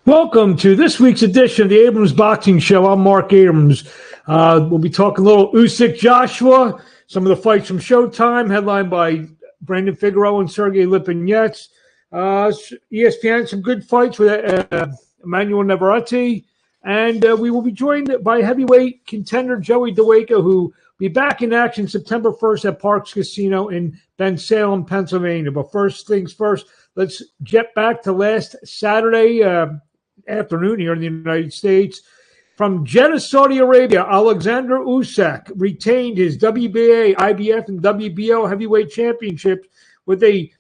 Welcome to this week's edition of the Abrams Boxing Show. I'm Mark Abrams. We'll be talking a little Usyk, Joshua, some of the fights from Showtime, headlined by Brandon Figueroa and Sergey Lioinets. ESPN, some good fights with Emmanuel Navarrete. And we will be joined by heavyweight contender Joey Dawejko, who will be back in action September 1st at Parks Casino in Bensalem, Pennsylvania. But first things first, let's get back to last Saturday afternoon here in the United States. From Jeddah, Saudi Arabia, Alexander Usyk retained his WBA, IBF, and WBO heavyweight championships with a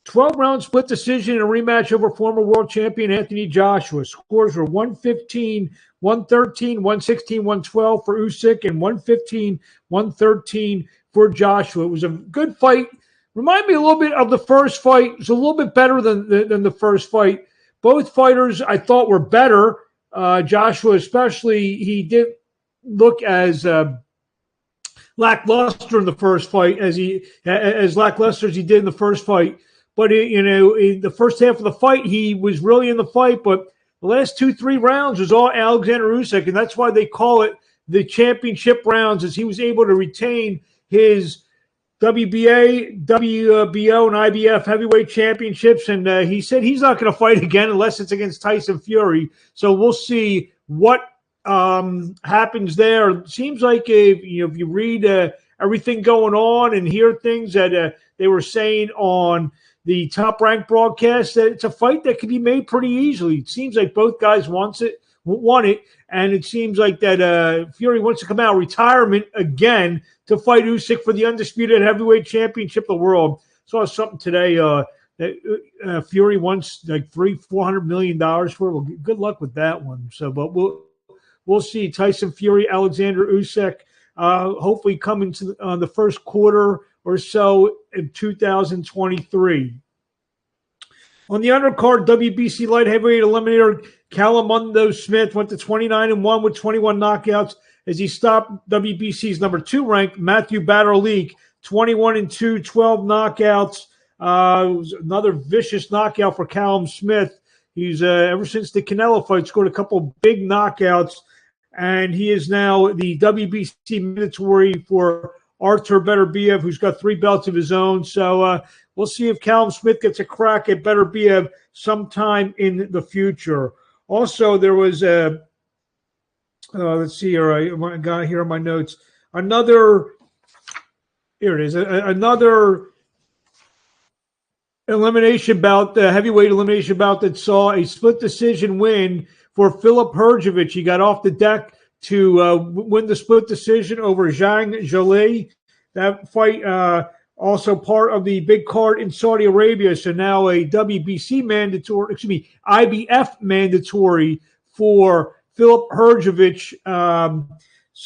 12-round split decision in a rematch over former world champion Anthony Joshua. Scores were 115, 113, 116, 112 for Usyk, and 115, 113 for Joshua. It was a good fight. Remind me a little bit of the first fight. It was a little bit better than the first fight. Both fighters, I thought, were better. Joshua especially, he didn't look as lackluster in the first fight as lackluster as he did in the first fight. But in the first half of the fight, he was really in the fight. But the last 2-3 rounds was all Alexander Usyk, and that's why they call it the championship rounds, as he was able to retain his WBA, WBO, and IBF heavyweight championships, and he said he's not going to fight again unless it's against Tyson Fury. So we'll see what happens there. It seems like if you read everything going on and hear things that they were saying on the Top Rank broadcast, that it's a fight that can be made pretty easily. It seems like both guys want it, and it seems like that Fury wants to come out of retirement again to fight Usyk for the undisputed heavyweight championship of the world. Saw something today that Fury wants like $400 million for it. Well, good luck with that one. So, but we'll see. Tyson Fury, Alexander Usyk, hopefully coming to the first quarter or so in 2023. On the undercard, WBC light heavyweight eliminator Calamundo Smith went to 29-1 with 21 knockouts as he stopped WBC's number 2 ranked Matthew Batterleek, 21-2, 12 knockouts. It was another vicious knockout for Callum Smith. He's ever since the Canelo fight scored a couple big knockouts, and he is now the WBC mandatory for Artur Beterbiev, who's got 3 belts of his own. So we'll see if Callum Smith gets a crack at Beterbiev sometime in the future. Also, there was let's see here. I got here on my notes. Another elimination bout, the heavyweight elimination bout that saw a split decision win for Filip Hrgović. He got off the deck to win the split decision over Zhang Zhilei. That fight also part of the big card in Saudi Arabia. So now a WBC mandatory, IBF mandatory for Filip Hrgović.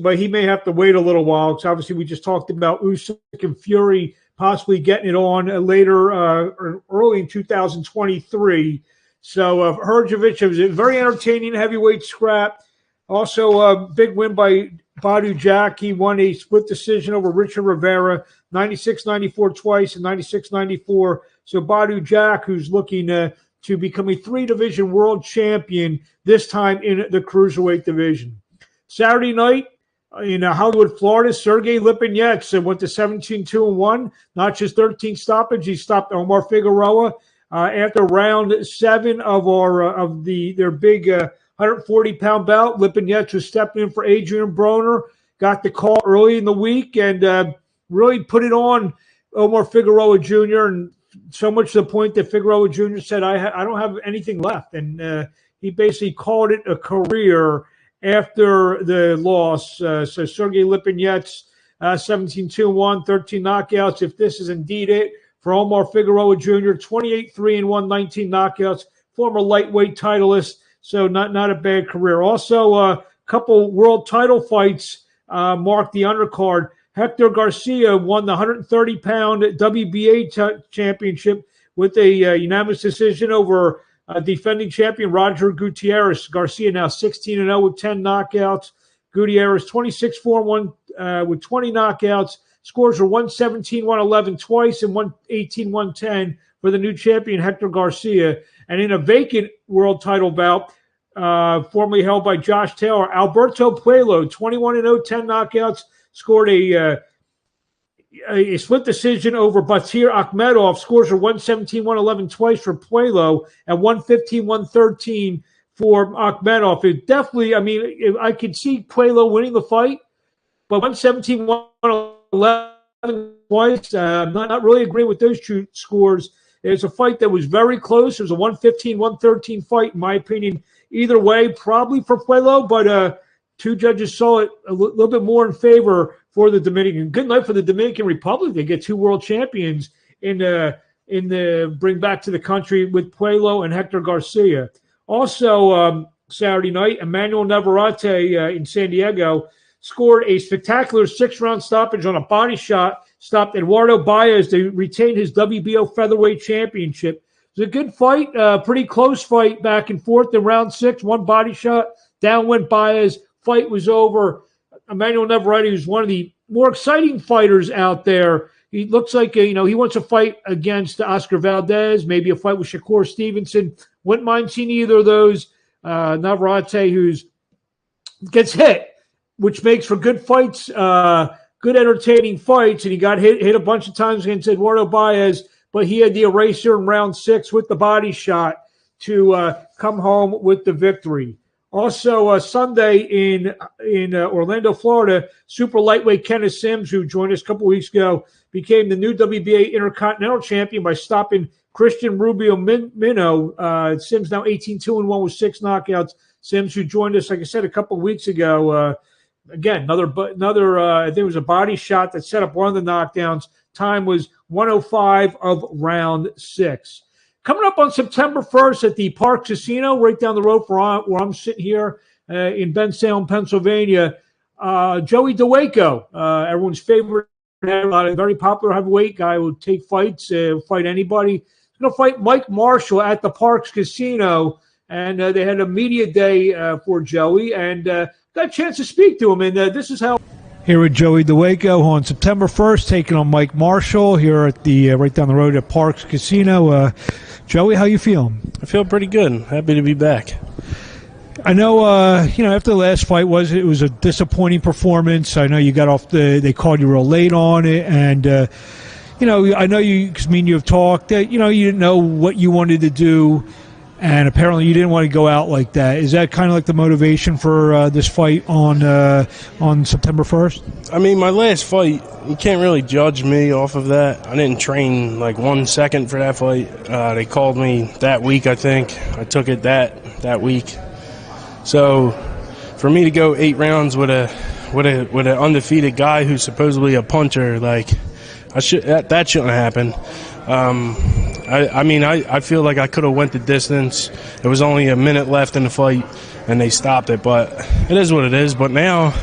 But he may have to wait a little while, because obviously we just talked about Usyk and Fury possibly getting it on later or early in 2023. So Hrgović was a very entertaining heavyweight scrap. Also, a big win by Badu Jack. He won a split decision over Richard Rivera, 96-94 twice and 96-94. So Badu Jack, who's looking to become a 3-division world champion, this time in the cruiserweight division. Saturday night in Hollywood, Florida, Sergey Lioinets went to 17-2-1, not just 13 stoppage. He stopped Omar Figueroa after round 7 of their big 140-pound bout. Lioinets was stepping in for Adrian Broner, got the call early in the week, and really put it on Omar Figueroa Jr., and so much to the point that Figueroa Jr. said, I don't have anything left. And he basically called it a career after the loss. So Sergey Lioinets, 17-2-1, 13 knockouts. If this is indeed it for Omar Figueroa Jr., 28-3-1, 19 knockouts, former lightweight titleist. So not a bad career. Also, a couple world title fights marked the undercard. Hector Garcia won the 130-pound WBA championship with a unanimous decision over defending champion Roger Gutierrez. Garcia now 16-0 with 10 knockouts. Gutierrez 26-4-1 with 20 knockouts. Scores were 117, 111 twice, and 118, 110 for the new champion Hector Garcia. And in a vacant world title bout, formerly held by Josh Taylor. Alberto Puello, 21-0, 10 knockouts, scored a split decision over Batir Akhmedov. Scores are 117-111 twice for Puello and 115-113 for Akhmedov. It definitely, I mean, I could see Puello winning the fight, but 117-111 twice. I'm not really agreeing with those two scores. It's a fight that was very close. It was a 115-113 fight, in my opinion. Either way, probably for Puello, but two judges saw it a little bit more in favor for the Dominican. Good night for the Dominican Republic. They get two world champions in the bring back to the country with Puello and Hector Garcia. Also, Saturday night, Emmanuel Navarrete in San Diego scored a spectacular 6-round stoppage on a body shot, stopped Eduardo Baez to retain his WBO featherweight championship. It was a good fight, pretty close fight back and forth in round 6. One body shot, down went Baez. Fight was over. Emmanuel Navarrete, who's one of the more exciting fighters out there. He looks like, he wants to fight against Oscar Valdez, maybe a fight with Shakur Stevenson. Wouldn't mind seeing either of those. Navarrete, who's gets hit, which makes for good fights, good entertaining fights. And he got hit a bunch of times against Eduardo Baez, but he had the eraser in round 6 with the body shot to come home with the victory. Also, Sunday in Orlando, Florida, super lightweight Kenneth Sims, who joined us a couple weeks ago, became the new WBA Intercontinental Champion by stopping Christian Rubio Mino. Sims now 18-2-1 with 6 knockouts. Sims, who joined us, like I said, a couple of weeks ago. Again, another. I think it was a body shot that set up one of the knockdowns. Time was 1:05 of round 6. Coming up on September 1st at the Park Casino, right down the road from where I'm sitting here in Bensalem, Pennsylvania, Joey Dawejko, everyone's favorite, a very popular heavyweight guy who would take fights, fight anybody. He's going to fight Mike Marshall at the Parks Casino, and they had a media day for Joey, and got a chance to speak to him, and this is how. Here with Joey Dawejko on September 1st, taking on Mike Marshall here at the right down the road at Parks Casino. Joey, how you feeling? I feel pretty good. Happy to be back. I know, after the last fight it was a disappointing performance. I know you got off they called you real late on it, and I know because me and you have talked that you didn't know what you wanted to do. And apparently you didn't want to go out like that. Is that kind of like the motivation for this fight on September 1st? I mean, my last fight, you can't really judge me off of that. I didn't train like 1 second for that fight. They called me that week, I think. I took it that week. So for me to go 8 rounds with an undefeated guy who's supposedly a puncher, like that shouldn't happen. I feel like I could have went the distance. There was only a minute left in the fight, and they stopped it. But it is what it is. But now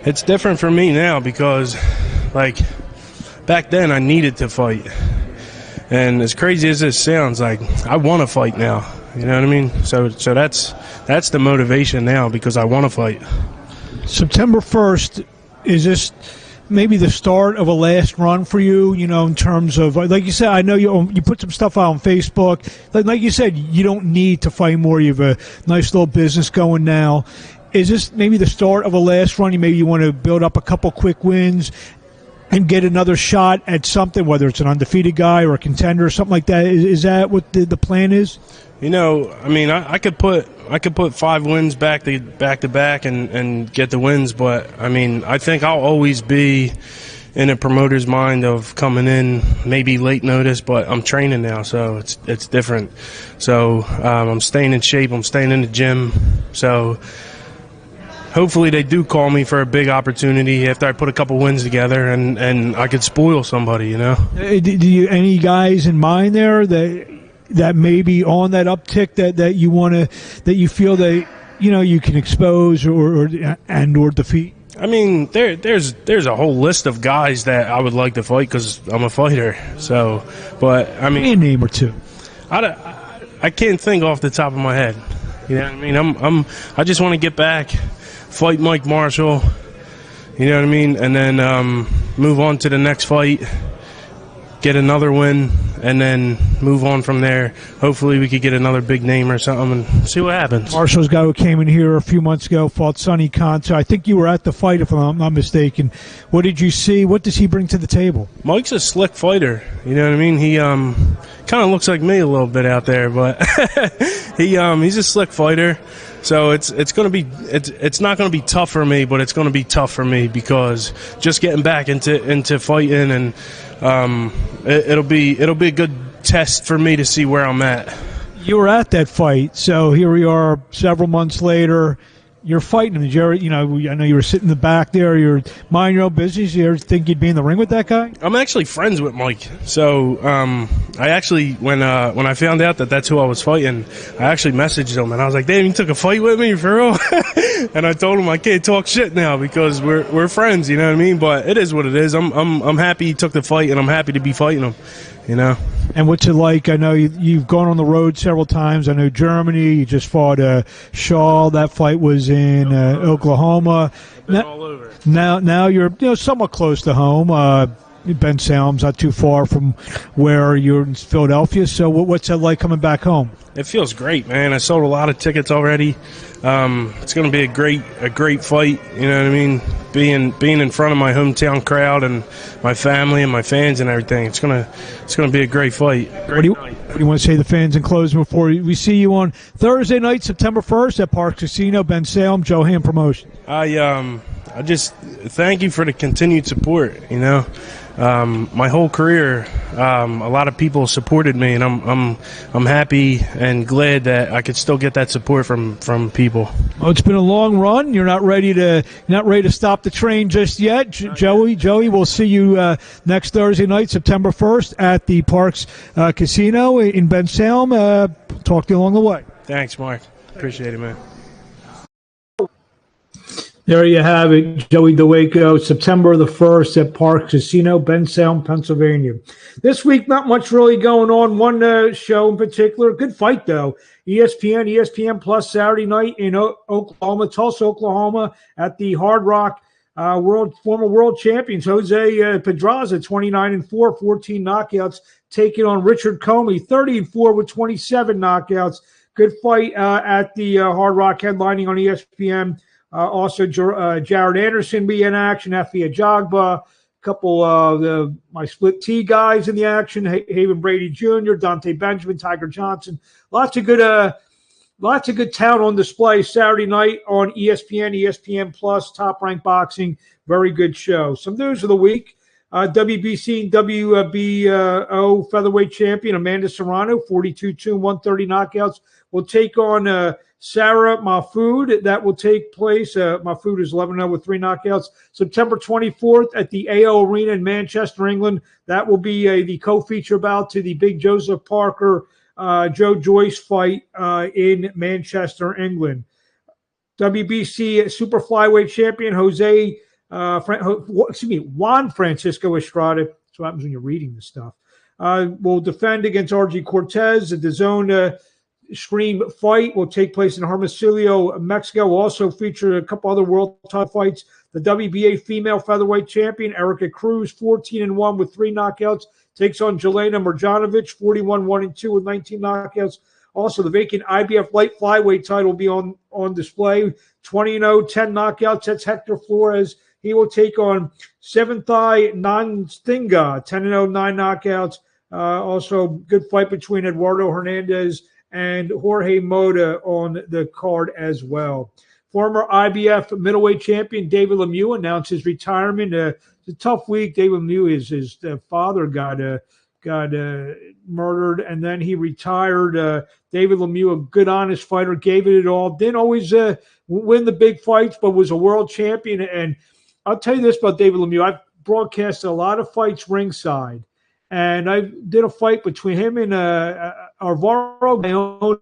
it's different for me now because, like, back then I needed to fight. And as crazy as this sounds, like, I want to fight now. You know what I mean? So that's the motivation now because I want to fight. September 1st, is this maybe the start of a last run for you, in terms of, like you said, I know you put some stuff out on Facebook. Like you said, you don't need to fight more. You have a nice little business going now. Is this maybe the start of a last run? Maybe you want to build up a couple quick wins and get another shot at something, whether it's an undefeated guy or a contender or something like that. Is that what the plan is? I could put 5 wins back to back and get the wins, but I think I'll always be in a promoter's mind of coming in maybe late notice, but I'm training now, so it's different. So I'm staying in shape. I'm staying in the gym. So hopefully they do call me for a big opportunity after I put a couple wins together, and I could spoil somebody. Do you any guys in mind there that may be on that uptick that you want to, that you feel that you can expose or defeat? There's a whole list of guys that I would like to fight because I'm a fighter. So, but a name or two. I can't think off the top of my head. You know what I mean? I just want to get back, fight Mike Marshall. You know what I mean? And then move on to the next fight, get another win, and then move on from there. Hopefully we could get another big name or something and see what happens. Marshall's guy who came in here a few months ago fought Sonny Khan. So I think you were at the fight, if I'm not mistaken. What did you see? What does he bring to the table? Mike's a slick fighter. You know what I mean? He kind of looks like me a little bit out there, but he's a slick fighter. So it's not going to be tough for me, but it's going to be tough for me because just getting back into fighting, and it'll be a good test for me to see where I'm at. You were at that fight, so here we are several months later. You're fighting him. Jerry, I know you were sitting in the back there. You're minding your own business. You ever think you'd be in the ring with that guy? I'm actually friends with Mike. So I actually, when I found out that that's who I was fighting, I actually messaged him, and I was like, damn, you took a fight with me, for real? And I told him I can't talk shit now because we're friends, you know what I mean? But it is what it is. I'm happy he took the fight, and I'm happy to be fighting him, And what's it like? I know you've gone on the road several times. I know Germany. You just fought Shaw. That fight was in Oklahoma. All over. Now you're somewhat close to home. Bensalem's not too far from where you're in Philadelphia. So what's it like coming back home? It feels great, man. I sold a lot of tickets already. It's going to be a great fight. You know what I mean? Being in front of my hometown crowd and my family and my fans and everything. It's gonna be a great fight. What do you want to say to the fans in closing before we see you on Thursday night, September 1st at Park Casino, Bensalem, Johan Promotions? I just thank you for the continued support. My whole career, a lot of people supported me, and I'm happy and glad that I could still get that support from people. Well, it's been a long run. You're not ready to stop the train just yet, Joey. We'll see you next Thursday night, September 1st, at the Parks Casino in Bensalem. Talk to you along the way. Thanks, Mark. Appreciate it, man. There you have it, Joey Dawejko, September the 1st at Park Casino, Bensalem, Pennsylvania. This week, not much really going on. One show in particular, good fight though. ESPN Plus Saturday night in Oklahoma, Tulsa, Oklahoma, at the Hard Rock. Former world champions Jose Pedraza, 29-4, 14 knockouts, taking on Richard Comey, 30-4 with 27 knockouts. Good fight at the Hard Rock, headlining on ESPN. Also, Jared Anderson be in action, Effie Ajagba, a couple of my split T guys in the action, Haven Brady Jr., Dante Benjamin, Tiger Johnson. Lots of good talent on display Saturday night on ESPN Plus, Top Rank Boxing. Very good show. Some news of the week. WBC and WBO featherweight champion Amanda Serrano, 42-2, 130 knockouts, will take on Sarah Mahfoud. That will take place. Mahfoud is 11-0 with 3 knockouts. September 24th at the AO Arena in Manchester, England. That will be the co-feature bout to the big Joseph Parker, Joe Joyce fight in Manchester, England. WBC super flyweight champion Juan Francisco Estrada. That's what happens when you're reading this stuff. Will defend against RG Cortez. The DAZN Scream fight will take place in Hermosillo, Mexico. Will also feature a couple other world title fights. The WBA female featherweight champion Erica Cruz, 14-1 with 3 knockouts, takes on Jelena Marjanovic, 41-1-2 with 19 knockouts. Also, the vacant IBF light flyweight title will be on display. 20-0, 10 knockouts. That's Hector Flores. He will take on Seventhai Nanstinga, 10-0, 9 knockouts. Also, good fight between Eduardo Hernandez and Jorge Moda on the card as well. Former IBF middleweight champion David Lemieux announced his retirement. It's a tough week. David Lemieux, his father got murdered, and then he retired. David Lemieux, a good, honest fighter, gave it all. Didn't always win the big fights, but was a world champion. And I'll tell you this about David Lemieux. I've broadcasted a lot of fights ringside. And I did a fight between him and Alvaro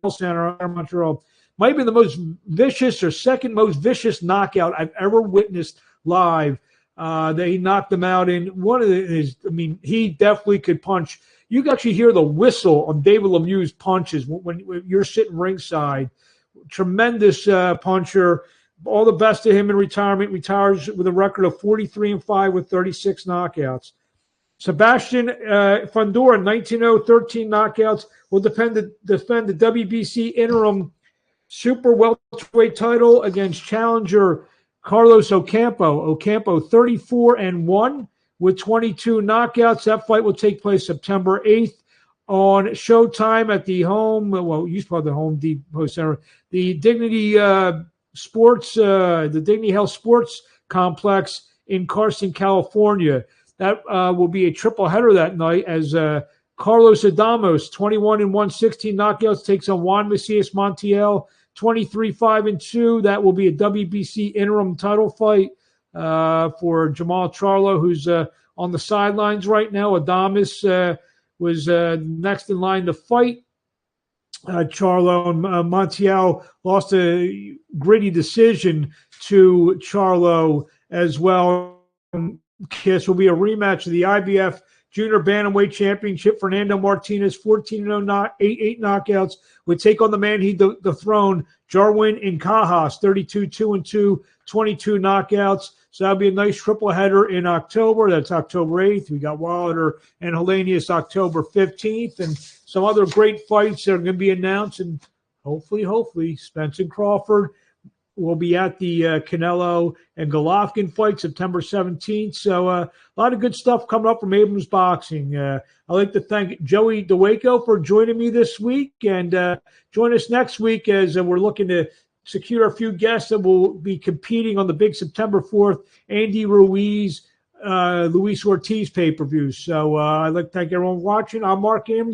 Center in Montreal. Might have been the most vicious or second most vicious knockout I've ever witnessed live. That he knocked him out in. He definitely could punch. You can actually hear the whistle on David Lemieux's punches when you're sitting ringside. Tremendous puncher. All the best to him in retirement. Retires with a record of 43-5 with 36 knockouts. Sebastian Fundora, 19-0, 13 knockouts, will defend the WBC interim super welterweight title against challenger Carlos Ocampo. Ocampo, 34-1 with 22 knockouts. That fight will take place September 8th on Showtime at the home, well, used to be the Home Depot Center, the Dignity Sports, the Dignity Health Sports Complex in Carson, California. That will be a triple header that night as Carlos Adamos, 21-1, 16 knockouts, takes on Juan Macias Montiel, 23-5-2. That will be a WBC interim title fight for Jamal Charlo, who's on the sidelines right now. Adames was next in line to fight. Charlo and Montiel lost a gritty decision to Charlo as well. This will be a rematch of the IBF Junior Bantamweight Championship. Fernando Martinez, 14-0, 8 knockouts, would take on the man he dethroned, Jarwin Incajas, 32-2-2, 22 knockouts. So that'll be a nice triple header in October. That's October 8th. We got Wilder and Helenius October 15th, and some other great fights that are going to be announced. And hopefully, Spence and Crawford will be at the Canelo and Golovkin fight September 17th. So a lot of good stuff coming up from Abrams Boxing. I'd like to thank Joey Dawejko for joining me this week, and join us next week as we're looking to secure a few guests that will be competing on the big September 4th Andy Ruiz, Luis Ortiz pay-per-view. So I'd like to thank everyone watching. I'm Mark Abrams.